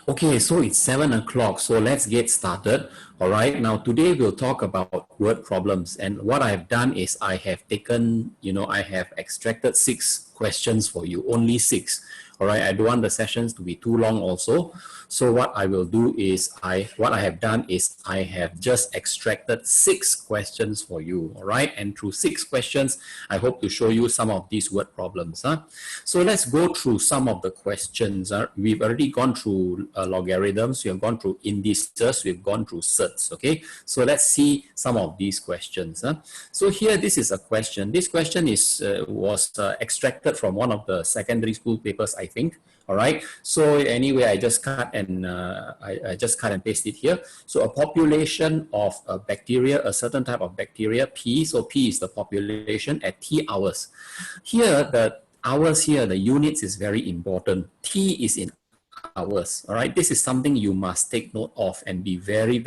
Okay, so it's 7 o'clock, so let's get started. All right, now today we'll talk about word problems. And what I've done is I have taken, I have extracted 6 questions for you, only 6. All right, I don't want the sessions to be too long also. So what I will do is what I have done is I have just extracted 6 questions for you. All right, and through 6 questions, I hope to show you some of these word problems. So let's go through some of the questions. We've already gone through logarithms, we have gone through indices, we've gone through surds. Okay, so let's see some of these questions. So here, this is a question. This question was extracted from one of the secondary school papers, I think. All right. So anyway, I just cut and paste it here. So a population of a bacteria, a certain type of bacteria, P. So P is the population at T hours. Here, the hours here, the units is very important. T is in hours. All right, this is something you must take note of and be very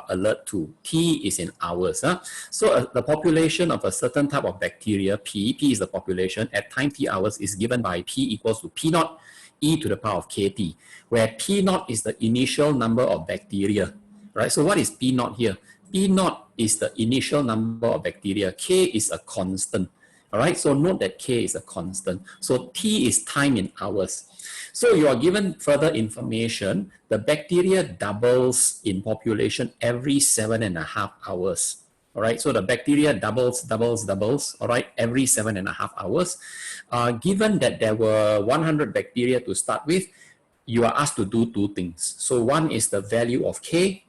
alert to. T is in hours. So the population of a certain type of bacteria, P is the population at time T hours, is given by P equals to P naught e to the power of KT, where P naught is the initial number of bacteria. Right. So what is P naught here? P naught is the initial number of bacteria. K is a constant. All right, so note that K is a constant. So T is time in hours. So you are given further information. The bacteria doubles in population every 7.5 hours. All right, so the bacteria doubles, all right, every 7.5 hours. Given that there were 100 bacteria to start with, you are asked to do 2 things. So one is the value of K.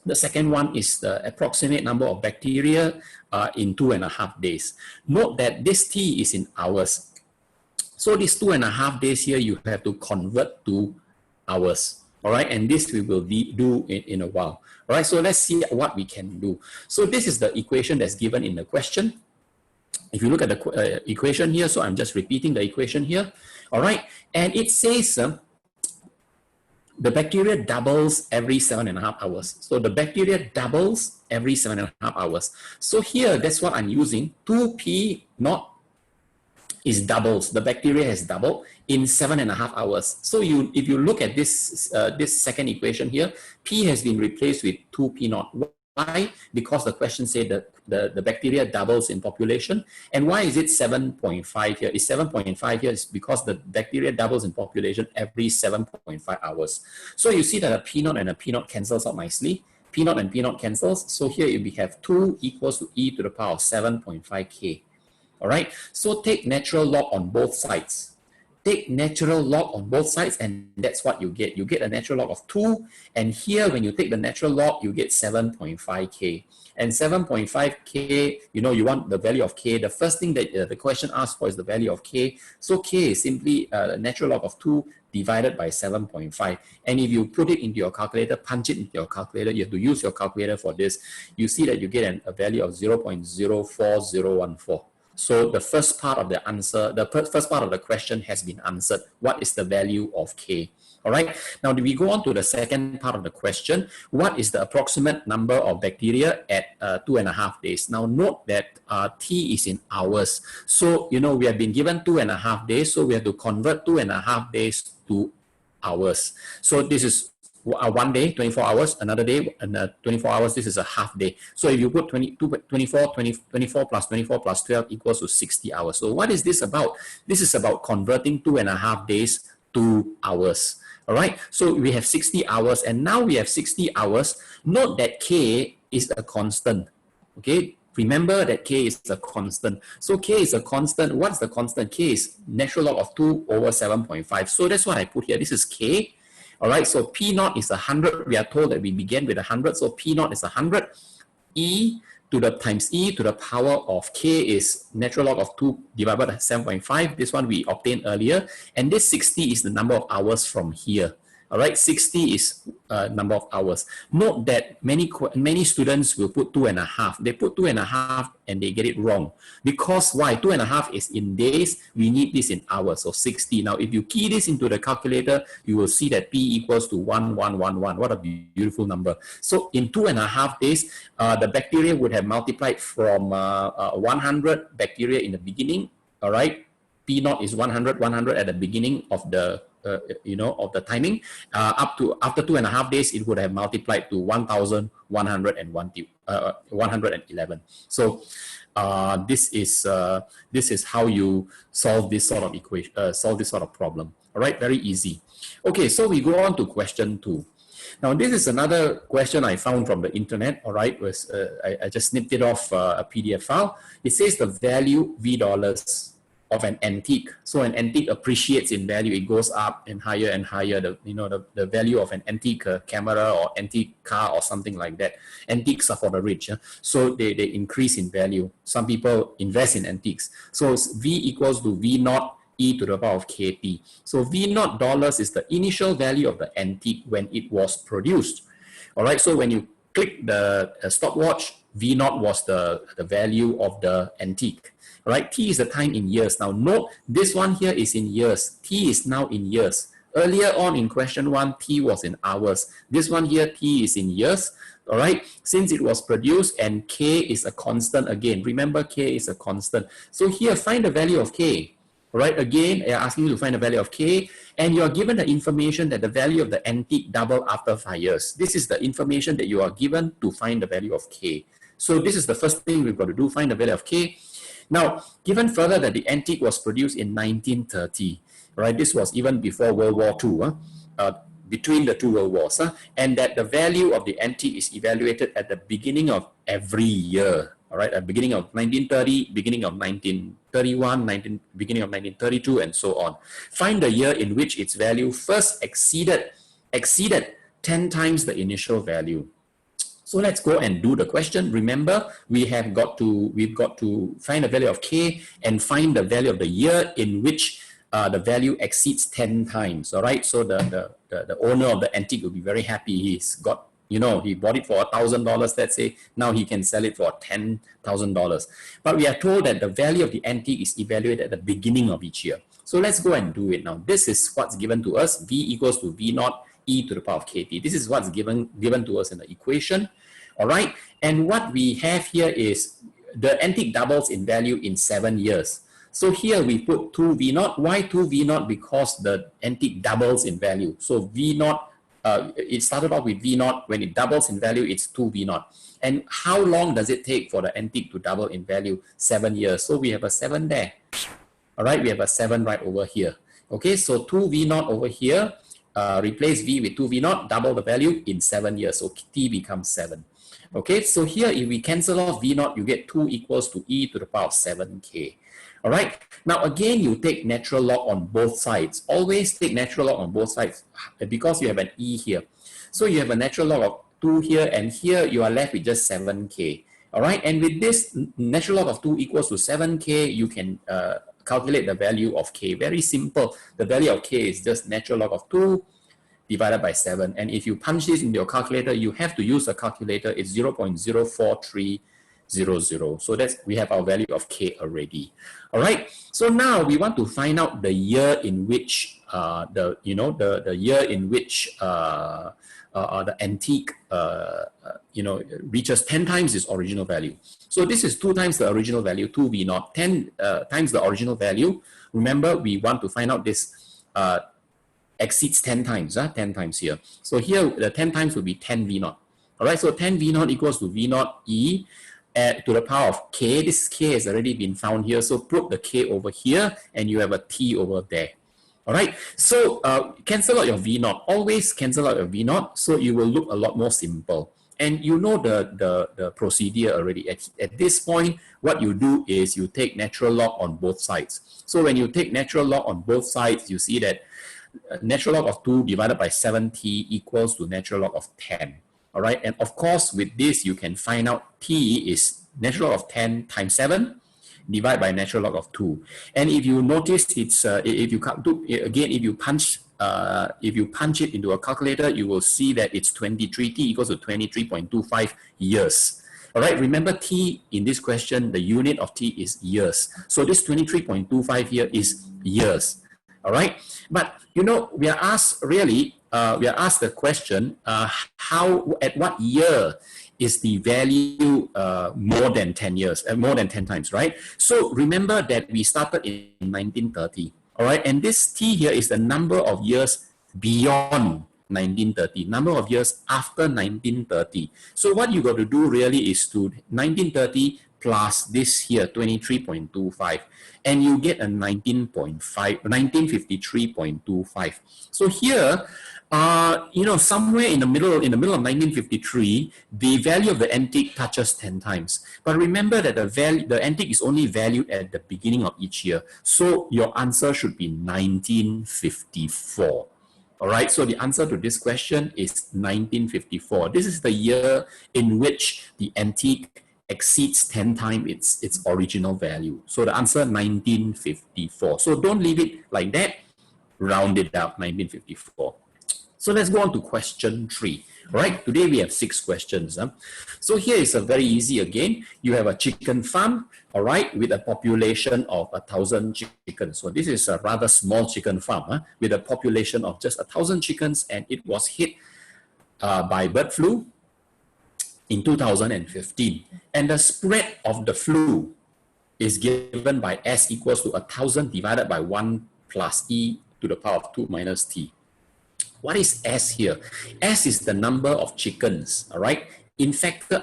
The second one is the approximate number of bacteria in 2.5 days. Note that this T is in hours. So these 2.5 days here, you have to convert to hours. All right, and this we will do in a while. All right, so let's see what we can do. So this is the equation that's given in the question. If you look at the equation here, so I'm just repeating the equation here. All right, and it says the bacteria doubles every 7.5 hours. So the bacteria doubles every 7.5 hours. So here, that's what I'm using. 2P naught is doubles. The bacteria has doubled in 7.5 hours. So if you look at this second equation here, P has been replaced with 2P naught. Why? Because the question said that the bacteria doubles in population. And why is it 7.5 here? Is 7.5 here is because the bacteria doubles in population every 7.5 hours. So you see that a P naught and a P naught cancels out nicely. P naught and P naught cancels. So here we have 2 equals to e to the power of 7.5K. All right. So take natural log on both sides. Take natural log on both sides, and that's what you get. You get a natural log of 2, and here when you take the natural log, you get 7.5K. And 7.5K, you want the value of K. The first thing that the question asks for is the value of K. So K is simply the natural log of 2 divided by 7.5. And if you put it into your calculator, punch it into your calculator, you have to use your calculator for this. You see that you get a value of 0.04014. So the first part of the answer, the first part of the question has been answered. What is the value of K? All right. Now, we go on to the second part of the question. What is the approximate number of bacteria at 2.5 days? Now, note that T is in hours. So, we have been given 2.5 days. So we have to convert 2.5 days to hours. So this is 1 day, 24 hours, another day, and 24 hours, this is a half day. So if you put 24 plus 24 plus 12 equals to 60 hours. So what is this about? This is about converting 2.5 days to hours. All right, so we have 60 hours, and now we have 60 hours. Note that K is a constant. Okay, remember that K is a constant. So K is a constant. What's the constant? K is natural log of 2 over 7.5. So that's what I put here. This is K. All right, so P naught is 100. We are told that we began with 100. So P naught is 100. E to the times E to the power of K is natural log of 2 divided by 7.5. This one we obtained earlier. And this 60 is the number of hours from here. All right, 60 is number of hours. Note that many students will put 2.5. They put 2.5 and they get it wrong. Because why? 2.5 is in days. We need this in hours. So 60. Now, if you key this into the calculator, you will see that P equals to 1111. What a beautiful number. So in 2.5 days, the bacteria would have multiplied from 100 bacteria in the beginning. All right. P naught is 100 at the beginning of the of the timing, up to after 2.5 days, it would have multiplied to 1,111. So this is how you solve this sort of equation, solve this sort of problem. All right, very easy. Okay, so we go on to question 2. Now, this is another question I found from the internet, all right, I just snipped it off a PDF file. It says the value $V of an antique. So an antique appreciates in value. It goes up and higher, the value of an antique camera or antique car or something like that. Antiques are for the rich. So they increase in value. Some people invest in antiques. So V equals to V naught e to the power of KT. So V naught dollars is the initial value of the antique when it was produced. All right, so when you click the stopwatch, V naught was the value of the antique. All right, T is the time in years. Now note, this one here is in years. T is now in years. Earlier on in question 1, T was in hours. This one here, T is in years. All right, since it was produced and K is a constant again. Remember, K is a constant. So here, find the value of K. All right, again, you're asking you to find the value of K, and you're given the information that the value of the antique doubled after 5 years. This is the information that you are given to find the value of K. So this is the first thing we've got to do, find the value of K. Now, given further that the antique was produced in 1930, right? This was even before World War II, between the two world wars, and that the value of the antique is evaluated at the beginning of every year. All right, at beginning of 1930, beginning of 1931, beginning of 1932, and so on. Find the year in which its value first exceeded 10 times the initial value. So let's go and do the question. Remember, we've got to find the value of K and find the value of the year in which the value exceeds 10 times. All right, so the owner of the antique will be very happy. He's got, he bought it for $1,000, let's say. Now he can sell it for $10,000. But we are told that the value of the antique is evaluated at the beginning of each year. So let's go and do it now. This is what's given to us. V equals to V naught e to the power of KT. This is what's given to us in the equation. All right. And what we have here is the antique doubles in value in 7 years. So here we put 2 V naught. Why 2 V naught? Because the antique doubles in value. So V naught, it started off with V naught. When it doubles in value, it's 2 V naught. And how long does it take for the antique to double in value? 7 years. So we have a 7 there. All right, we have a 7 right over here. Okay, so 2 V naught over here. Replace V with 2 V naught, double the value in 7 years. So T becomes 7. Okay, so here if we cancel off V naught, you get 2 equals to e to the power of 7k. All right. Now, again, you take natural log on both sides. Always take natural log on both sides because you have an e here. So you have a natural log of 2 here, and here you are left with just 7k. All right. And with this natural log of 2 equals to 7k, you can calculate the value of k. Very simple. The value of k is just natural log of 2 divided by 7. And if you punch this into your calculator, you have to use a calculator. It's 0.04300. So that's, we have our value of k already. All right. So now we want to find out the year in which the antique reaches 10 times its original value. So this is 2 times the original value, 2 V naught, 10 times the original value. Remember, we want to find out this exceeds 10 times, 10 times here. So here the 10 times will be 10 V naught. All right, so 10 V naught equals to V naught E to the power of k. This k has already been found here, so put the k over here and you have a t over there. All right, so cancel out your V naught. Always cancel out your V naught, so it will look a lot more simple. And you know the procedure already. At this point, what you do is you take natural log on both sides. So when you take natural log on both sides, you see that natural log of 2 divided by 7t equals to natural log of 10. All right, and of course, with this, you can find out t is natural log of 10 times 7 divided by natural log of 2. And if you notice, it's if you punch it into a calculator, you will see that it's 23. T equals to 23.25 years. All right, remember t in this question, the unit of t is years. So this 23.25 here is years. All right, but we are asked the question, at what year is the value more than 10 years, more than 10 times, right? So remember that we started in 1930. All right, and this T here is the number of years beyond 1930, number of years after 1930. So what you got to do really is to 1930 plus this here, 23.25, and you get a 1953.25. So here, somewhere in the middle of 1953, the value of the antique touches 10 times. But remember that the antique is only valued at the beginning of each year. So your answer should be 1954. All right, so the answer to this question is 1954. This is the year in which the antique exceeds 10 times its original value. So the answer 1954. So don't leave it like that. Round it out, 1954. So let's go on to question 3. All right, today we have 6 questions. So here is a very easy again. You have a chicken farm, all right, with a population of 1,000 chickens. So this is a rather small chicken farm with a population of just 1,000 chickens, and it was hit by bird flu in 2015. And the spread of the flu is given by S equals to 1,000 divided by 1 plus E to the power of 2 minus T. What is S here? S is the number of chickens, all right, infected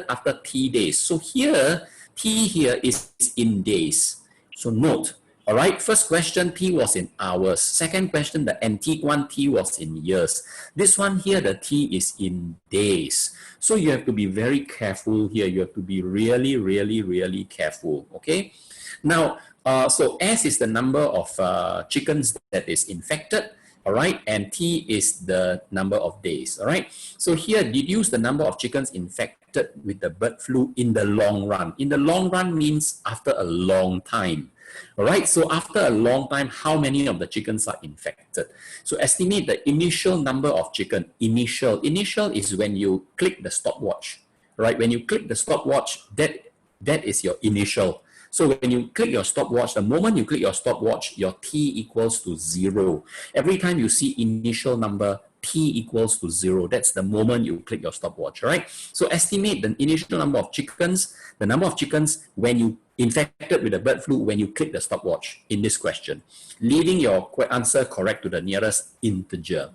after T days. So here, T here is in days. So note, all right, first question, T was in hours. Second question, the antique one, T was in years. This one here, the T is in days. So you have to be very careful here. You have to be really, really, really careful, okay? Now, so S is the number of chickens that is infected. All right, and T is the number of days. All right, so here deduce the number of chickens infected with the bird flu in the long run. In the long run means after a long time. All right, so after a long time, how many of the chickens are infected? So estimate the initial number of chicken. Initial is when you click the stopwatch. Right, when you click the stopwatch, that is your initial. So when you click your stopwatch, the moment you click your stopwatch, your T equals to 0. Every time you see initial number, T equals to 0. That's the moment you click your stopwatch, right? So estimate the initial number of chickens, the number of chickens when you infected with the bird flu when you click the stopwatch in this question, leaving your answer correct to the nearest integer.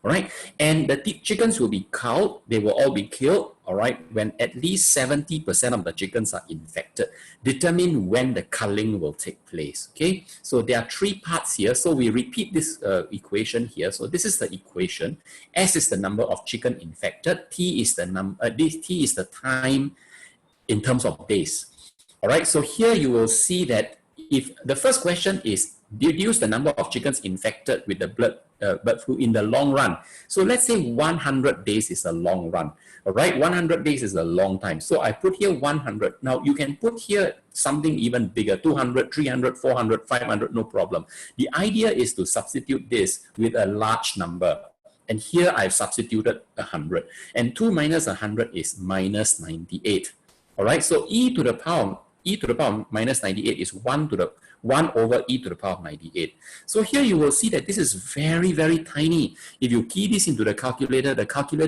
All right, and the chickens will be culled. They will all be killed. All right, when at least 70% of the chickens are infected. Determine when the culling will take place. Okay, so there are 3 parts here. So we repeat this equation here. So this is the equation. S is the number of chicken infected. T is the T is the time in terms of days. All right, so here you will see that if the first question is deduce the number of chickens infected with the bird flu in the long run. So let's say 100 days is a long run. All right, 100 days is a long time. So I put here 100. Now you can put here something even bigger, 200, 300, 400, 500, no problem. The idea is to substitute this with a large number. And here I've substituted 100. And 2 minus 100 is minus 98. All right, so e to the power minus 98 is 1 over e to the power of 98. So here you will see that this is very, very tiny. If you key this into the calculator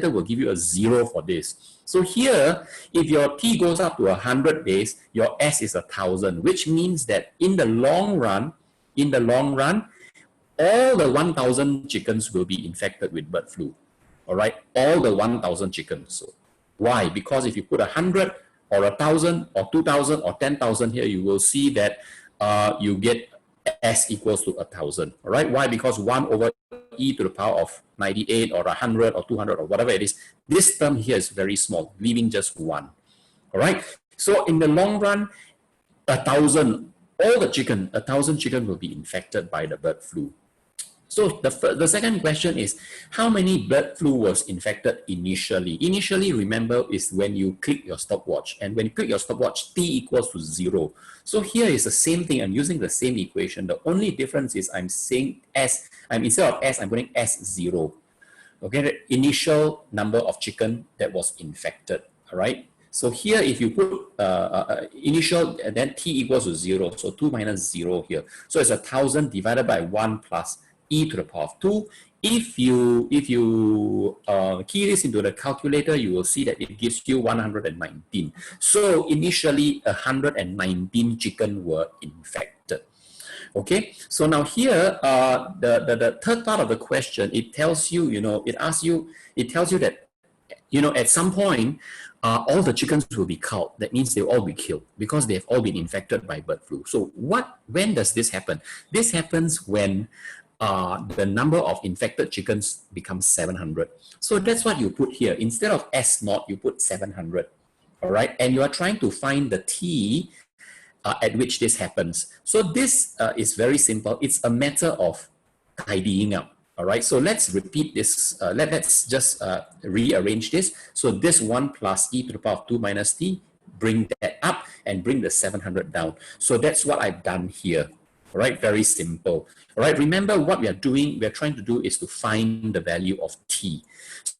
will give you a 0 for this. So here, if your T goes up to 100 days, your S is 1,000, which means that in the long run, all the 1,000 chickens will be infected with bird flu. All right, all the 1,000 chickens. So why? Because if you put 100 or 1,000 or 2,000 or 10,000 here, you will see that you get S equals to 1,000. All right, why? Because 1 over e to the power of 98 or 100 or 200 or whatever it is, this term here is very small, leaving just 1. All right, so in the long run, 1,000 chicken will be infected by the bird flu. So the second question is, how many bird flu was infected initially? Initially, remember, is when you click your stopwatch. And when you click your stopwatch, T equals to 0. So here is the same thing. I'm using the same equation. The only difference is I'm saying S. Instead of S, I'm putting S0. Okay, the initial number of chicken that was infected. All right. So here, if you put initial, then T equals to 0. So 2 minus 0 here. So it's 1,000 divided by 1 plus e to the power of 2. If you key this into the calculator, you will see that it gives you 119. So initially, 119 chicken were infected. Okay, so now here, the third part of the question, it tells you, it asks you, it tells you that, at some point, all the chickens will be culled. That means they'll all be killed because they've all been infected by bird flu. So when does this happen? This happens when the number of infected chickens becomes 700. So that's what you put here. Instead of S naught, you put 700. All right, and you are trying to find the T at which this happens. So this is very simple. It's a matter of tidying up. All right, so let's repeat this. Let's just rearrange this. So this 1 plus e to the power of 2 minus t, bring that up and bring the 700 down. So that's what I've done here. All right, very simple. All right, remember what we are doing, we are trying to do is to find the value of t.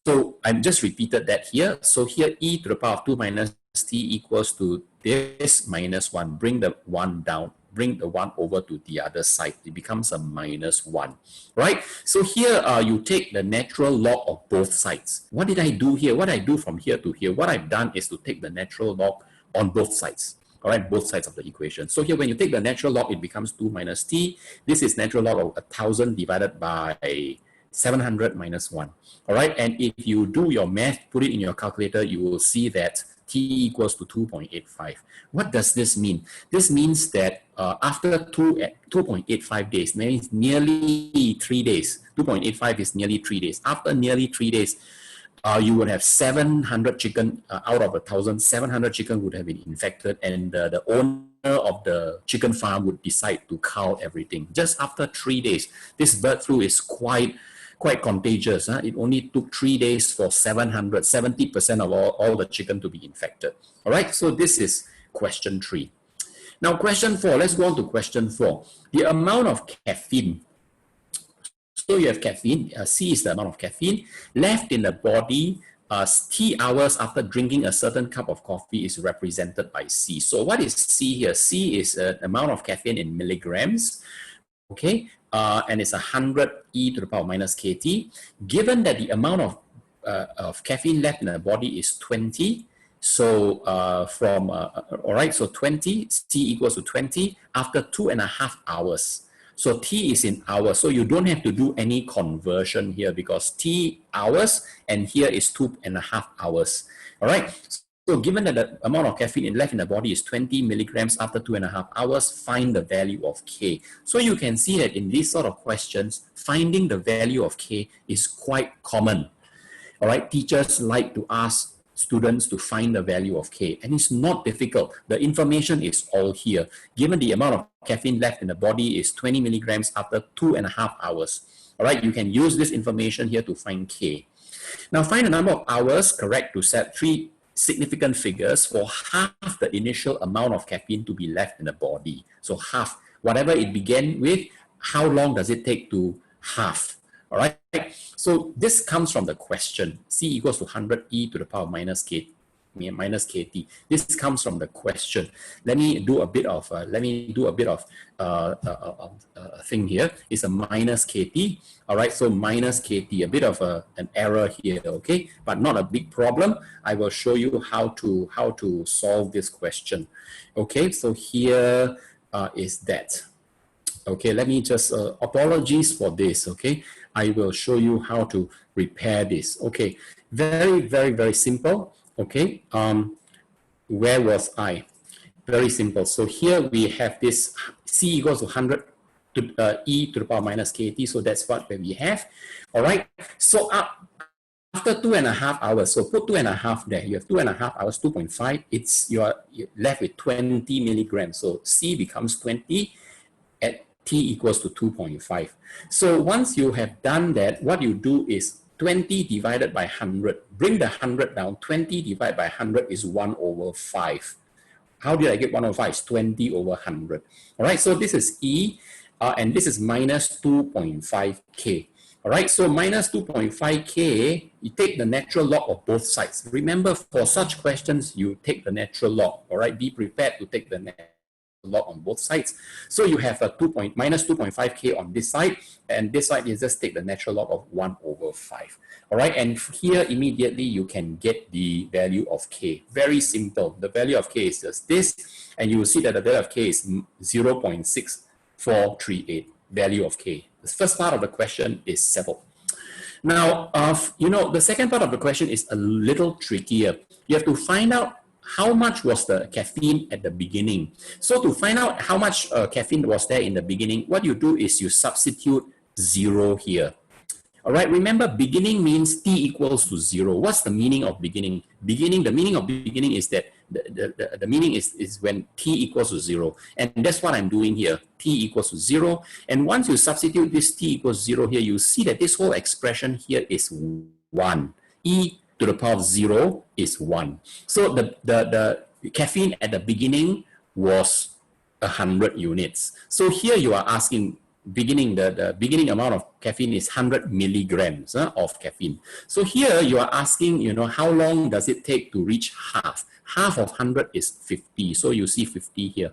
So I've just repeated that here. So here e to the power of 2 minus t equals to this minus 1. Bring the 1 down. Bring the 1 over to the other side. It becomes a minus 1. Right? So here you take the natural log of both sides. What did I do here? What I do from here to here? What I've done is to take the natural log on both sides. All right, both sides of the equation. So here when you take the natural log, it becomes 2 minus t. This is natural log of 1,000 divided by 700 minus 1. All right, and if you do your math, put it in your calculator, you will see that t equals to 2.85. What does this mean? This means that after 2.85 days, means nearly 3 days. 2.85 is nearly 3 days. After nearly 3 days, you would have 700 chicken out of 1,000. 700 chicken would have been infected, and the owner of the chicken farm would decide to cull everything. Just after 3 days, this bird flu is quite contagious. It only took 3 days for 70% of all the chicken to be infected. All right, so this is question 3. Now question 4, let's go on to question 4. The amount of caffeine. So you have caffeine, C is the amount of caffeine left in the body T hours after drinking a certain cup of coffee is represented by C. So what is C here? C is an amount of caffeine in milligrams, okay? And it's 100 e to the power minus kt. Given that the amount of caffeine left in the body is 20, so all right, so 20, C equals to 20 after 2.5 hours. So T is in hours, so you don't have to do any conversion here because T hours and here is 2.5 hours. All right, so given that the amount of caffeine left in the body is 20 milligrams after 2.5 hours, find the value of K. So you can see that in these sort of questions, finding the value of K is quite common. All right, teachers like to ask students to find the value of K, and it's not difficult. The information is all here. Given the amount of caffeine left in the body is 20 milligrams after 2.5 hours. All right, you can use this information here to find K. Now find the number of hours correct to set 3 significant figures for half the initial amount of caffeine to be left in the body. So half, whatever it began with, how long does it take to half? All right, so this comes from the question. C equals to 100 e to the power minus kt. This comes from the question. Let me do a bit of thing here. It's a minus kt. All right, so minus kt, a bit of an error here, okay, but not a big problem. I will show you how to solve this question. Okay, so here is that. Okay, let me just apologies for this. Okay, I will show you how to repair this. Okay, very simple. Okay, where was I? Very simple. So here we have this C equals to 100 to e to the power minus kt. So that's what we have. All right. So after 2.5 hours, so put 2.5 there. You have 2.5 hours, 2.5. You're left with 20 milligrams. So C becomes 20 at T equals to 2.5. So once you have done that, what you do is 20 divided by 100. Bring the 100 down. 20 divided by 100 is 1 over 5. How did I get 1 over 5? It's 20 over 100. All right, so this is E, and this is minus 2.5K. All right, so minus 2.5K, you take the natural log of both sides. Remember, for such questions, you take the natural log. All right, be prepared to take the natural log on both sides. So you have a minus 2.5K on this side, and this side is just take the natural log of 1 over 5. All right, and here immediately you can get the value of K. Very simple. The value of K is just this, and you will see that the value of K is 0.6 438, value of K. The first part of the question is settled. Now, the second part of the question is a little trickier. You have to find out how much was the caffeine at the beginning. So to find out how much caffeine was there in the beginning, what you do is you substitute 0 here. All right, remember beginning means t equals to 0. What's the meaning of beginning? The meaning of beginning is that the meaning is when t equals to 0. And that's what I'm doing here, t equals to 0. And once you substitute this t equals 0 here, you see that this whole expression here is 1. E to the power of 0 is 1. So the caffeine at the beginning was 100 units. So here you are asking, the beginning amount of caffeine is 100 milligrams of caffeine. So here you are asking, how long does it take to reach half? Half of 100 is 50. So you see 50 here.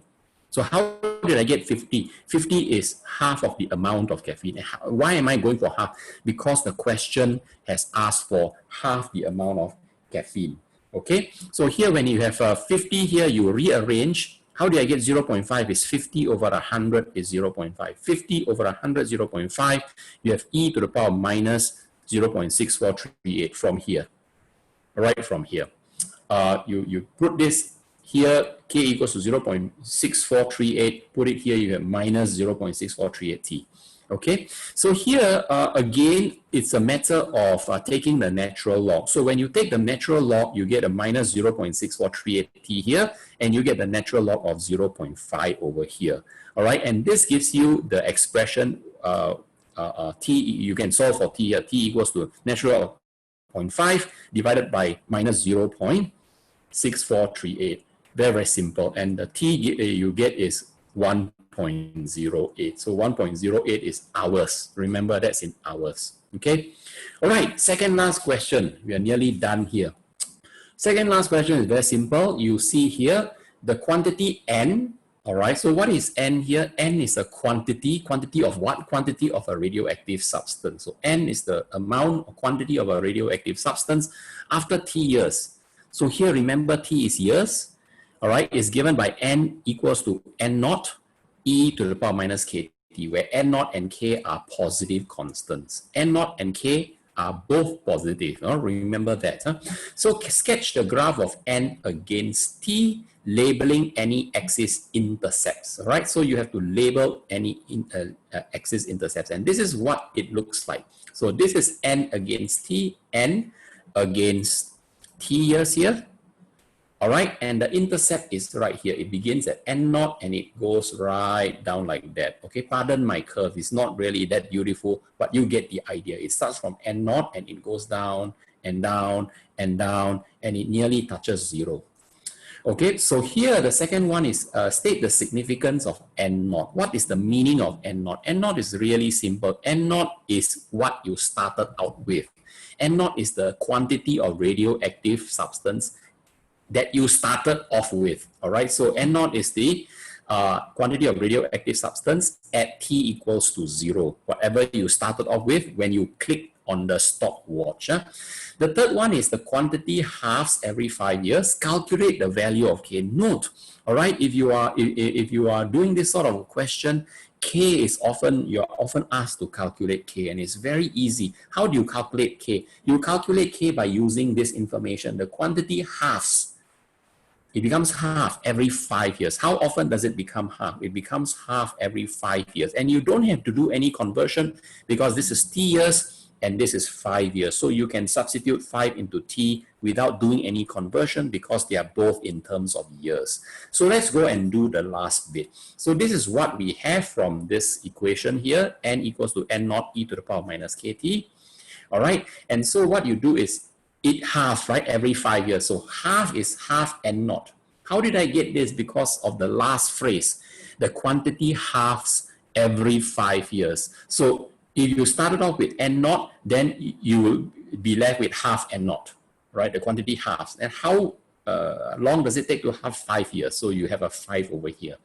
So how did I get 50? 50 is half of the amount of caffeine. Why am I going for half? Because the question has asked for half the amount of caffeine. Okay, so here when you have 50 here, you rearrange. How do I get 0.5? Is 50 over 100 is 0.5. 50 over 100, 0.5. You have e to the power minus 0.6438 from here. All right, from here. You put this here, k equals to 0.6438. Put it here, you have minus 0.6438t. Okay, so here again, it's a matter of taking the natural log. So when you take the natural log, you get a minus 0.6438t here, and you get the natural log of 0.5 over here. All right, and this gives you the expression t. You can solve for t here. T equals to natural log 0.5 divided by minus 0.6438. Very, very simple. And the t you get is 1.08. So 1.08 is hours. Remember, that's in hours. Okay. All right. Second last question. We are nearly done here. Second last question is very simple. You see here the quantity N. All right. So what is N here? N is a quantity. Quantity of what? Quantity of a radioactive substance. So N is the amount or quantity of a radioactive substance after T years. So here, remember, T is years. All right, is given by N equals to N naught e to the power minus kt, where N naught and K are positive constants. N naught and K are both positive. Remember that. So sketch the graph of N against T, labeling any axis intercepts. All right, so you have to label any axis intercepts, and this is what it looks like. So this is N against T, N against T years here. All right, and the intercept is right here. It begins at N naught and it goes right down like that. Okay, pardon my curve. It's not really that beautiful, but you get the idea. It starts from N naught and it goes down and down and down, and it nearly touches 0. Okay, so here the second one is state the significance of N naught. What is the meaning of N naught? N naught is really simple. N naught is what you started out with. N naught is the quantity of radioactive substance that you started off with. All right, so N naught is the quantity of radioactive substance at T equals to 0, whatever you started off with when you click on the stopwatch. The third one is the quantity halves every 5 years. Calculate the value of K. Note, all right, if you are doing this sort of question, K is you're often asked to calculate K, and it's very easy. How do you calculate K? You calculate K by using this information. The quantity halves. It becomes half every 5 years. How often does it become half? It becomes half every 5 years. And you don't have to do any conversion because this is T years and this is 5 years. So you can substitute 5 into T without doing any conversion because they are both in terms of years. So let's go and do the last bit. So this is what we have from this equation here. N equals to N naught e to the power minus kt. All right. And so what you do is it halves, right, every 5 years. So half is half N naught. How did I get this? Because of the last phrase. The quantity halves every 5 years. So if you started off with N naught, then you will be left with half N naught, right? The quantity halves. And how long does it take to halve 5 years? So you have a 5 over here.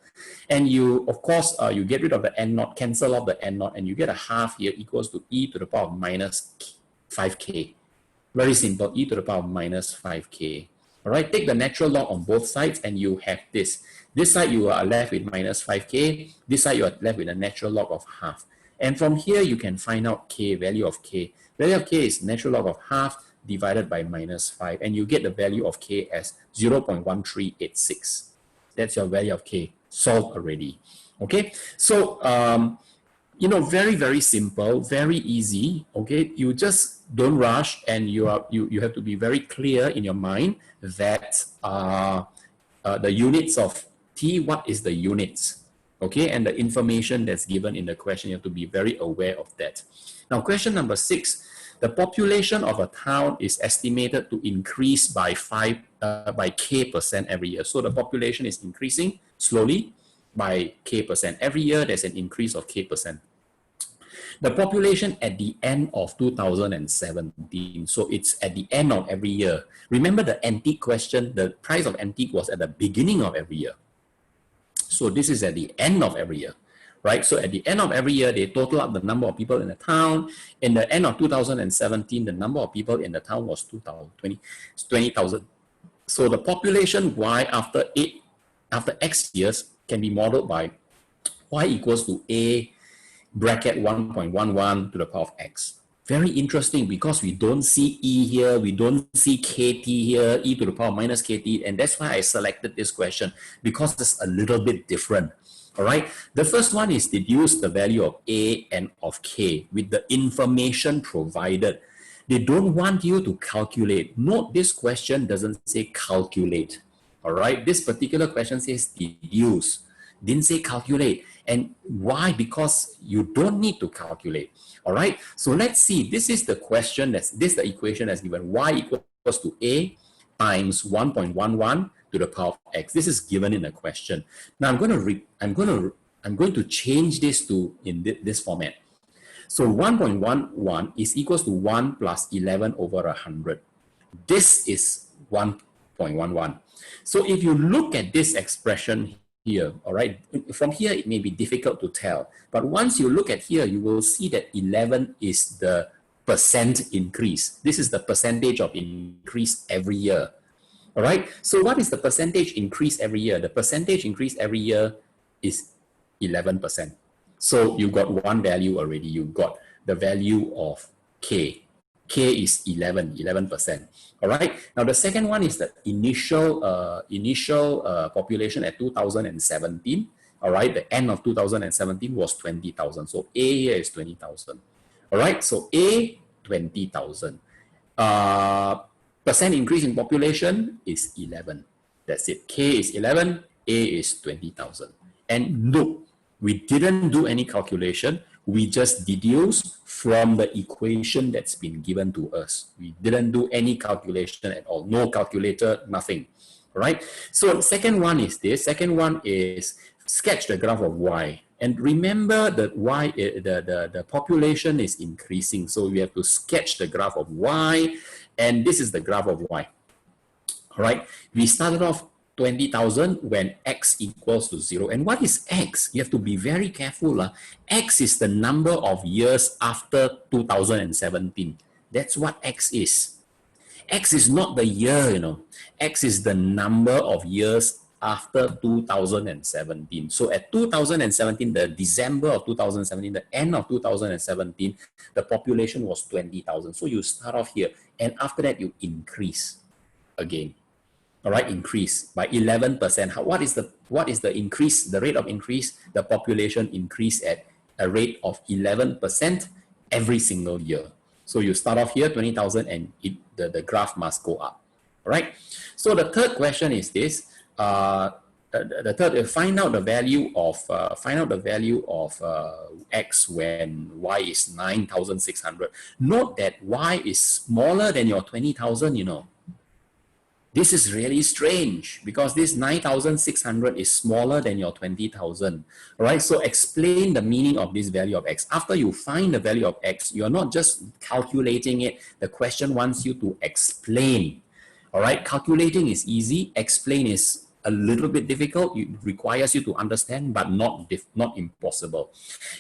And you, of course, you get rid of the N naught, cancel off the N naught, and you get a half here equals to e to the power minus 5k. Very simple, e to the power minus 5k. All right, take the natural log on both sides and you have this. This side you are left with minus 5k. This side you are left with a natural log of half. And from here you can find out k, value of k. Value of k is natural log of half divided by minus 5. And you get the value of k as 0.1386. That's your value of k, solved already. Okay, so you know, very, very simple, very easy. Okay, you just don't rush, and you have to be very clear in your mind that the units of t, what is the units? Okay, and the information that's given in the question, you have to be very aware of that. Now, question number 6, the population of a town is estimated to increase by k% every year. So the population is increasing slowly by k%. Every year, there's an increase of k%. The population at the end of 2017, so it's at the end of every year. Remember the antique question, the price of antique was at the beginning of every year. So this is at the end of every year, right? So at the end of every year, they total up the number of people in the town. In the end of 2017, the number of people in the town was 20,000. So the population Y after X years can be modeled by Y equals to A bracket 1.11 to the power of X. Very interesting because we don't see E here, we don't see KT here, E to the power minus KT, and that's why I selected this question, because it's a little bit different. All right, the first one is deduce the value of A and of K with the information provided. They don't want you to calculate. Note this question doesn't say calculate. All right, this particular question says deduce, didn't say calculate. And why? Because you don't need to calculate. All right. So let's see. This is the question. This is the equation that's given. Y equals to A times 1.11 to the power of X. This is given in the question. Now I'm going to change this to in this format. So 1.11 is equals to 1 plus 11 over 100. This is 1.11. So if you look at this expression here, all right, from here it may be difficult to tell, but once you look at here, you will see that 11 is the percent increase. This is the percentage of increase every year. All right, so what is the percentage increase every year? The percentage increase every year is 11%. So you got one value already. You got the value of K. K is 11%. All right. Now the second one is the initial population at 2017. All right. The end of 2017 was 20,000. So A here is 20,000. All right. So A 20,000. Percent increase in population is 11. That's it. K is 11. A is 20,000. And look, we didn't do any calculation. We just deduced from the equation that's been given to us. We didn't do any calculation at all. No calculator, nothing. All right. So the second one is this. Second one is sketch the graph of Y. And remember that Y, the population is increasing. So we have to sketch the graph of Y. And this is the graph of Y. All right. We started off 20,000 when X equals to 0. And what is X? You have to be very careful. X is the number of years after 2017. That's what X is. X is not the year, you know. X is the number of years after 2017. So at 2017, the December of 2017, the end of 2017, the population was 20,000. So you start off here, and after that you increase again. All right, increase by 11%. What is the increase? The rate of increase? The population increase at a rate of 11% every single year. So you start off here 20,000, and the graph must go up. All right. So the third question is this. The third, find out the value of X when Y is 9,600. Note that Y is smaller than your 20,000. You know. This is really strange because this 9,600 is smaller than your 20,000. All right, so explain the meaning of this value of X. After you find the value of X, you're not just calculating it. The question wants you to explain. All right, calculating is easy. Explain is a little bit difficult. It requires you to understand, but not impossible.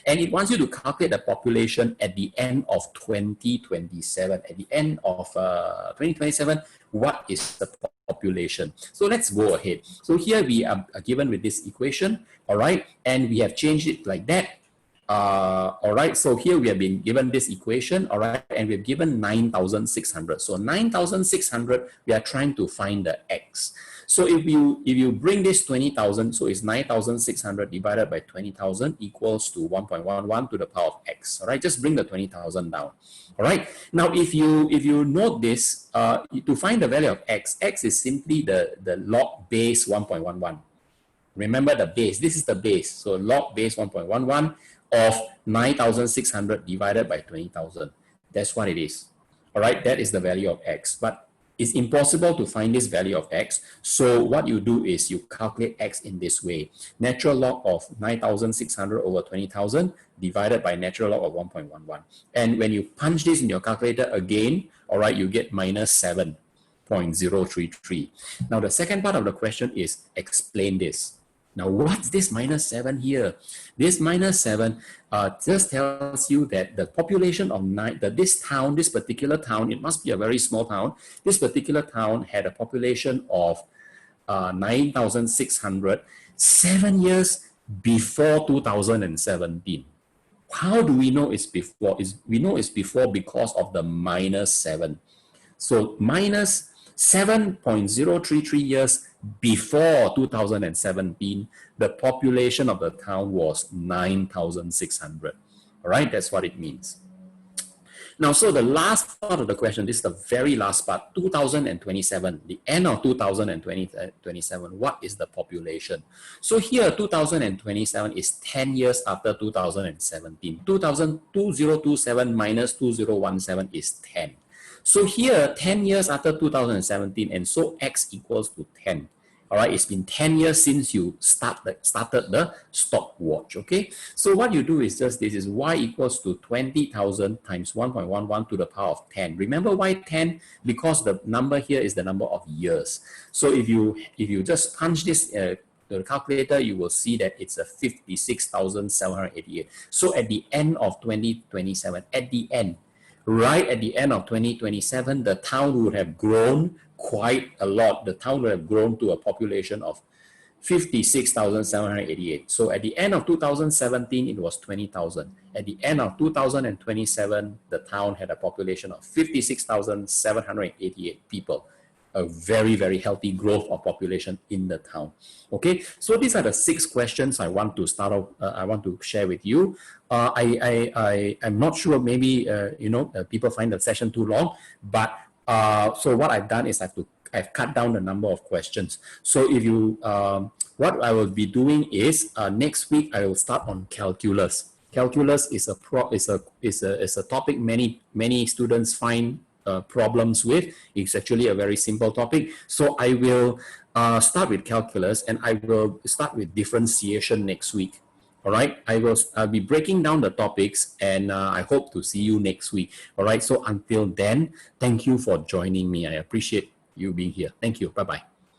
And it wants you to calculate the population at the end of 2027. At the end of 2027, what is the population. So let's go ahead. So here we are given with this equation, all right, and we have changed it like that. All right, so here we have been given this equation, all right, and we've given 9,600. So 9,600, we are trying to find the x. So if you bring this 20,000, so it's 9,600 divided by 20,000 equals to 1.11 to the power of x. All right, just bring the 20,000 down. All right. Now, if you note this, to find the value of x is simply the log base 1.11. Remember the base. This is the base. So log base 1.11 of 9,600 divided by 20,000. That's what it is. All right. That is the value of x. But it's impossible to find this value of x. So what you do is you calculate x in this way. Natural log of 9,600 over 20,000 divided by natural log of 1.11. And when you punch this in your calculator again, all right, you get minus 7.033. Now, the second part of the question is explain this. Now, what's this minus 7 here? This minus 7 just tells you that the population of this particular town, it must be a very small town. This particular town had a population of 9,600 7 years before 2017. How do we know it's before? We know it's before because of the minus 7. So minus 7.033 years before 2017, the population of the town was 9,600. All right, that's what it means. Now, so the last part of the question, this is the very last part, 2027, the end of 2027, what is the population? So here, 2027 is 10 years after 2017. 2027 minus 2017 is 10. So here, 10 years after 2017, and so x equals to 10. All right, it's been 10 years since you started the stopwatch, okay? So what you do is just this is y equals to 20,000 times 1.11 to the power of 10. Remember why 10? Because the number here is the number of years. So if you just punch this the calculator, you will see that it's a 56,788. So at the end of 2027, right at the end of 2027, the town would have grown quite a lot. The town would have grown to a population of 56,788. So at the end of 2017, it was 20,000. At the end of 2027, the town had a population of 56,788 people. A very, very healthy growth of population in the town. Okay, so these are the 6 questions I want to start off. I want to share with you. I'm not sure. Maybe people find the session too long, but so what I've done is I've cut down the number of questions. So if you what I will be doing is next week I will start on calculus. Calculus is a topic many students find problems with. It's actually a very simple topic. So I will start with calculus, and I will start with differentiation next week. All right, I'll be breaking down the topics, and I hope to see you next week. All right, so until then, thank you for joining me. I appreciate you being here. Thank you. Bye-bye.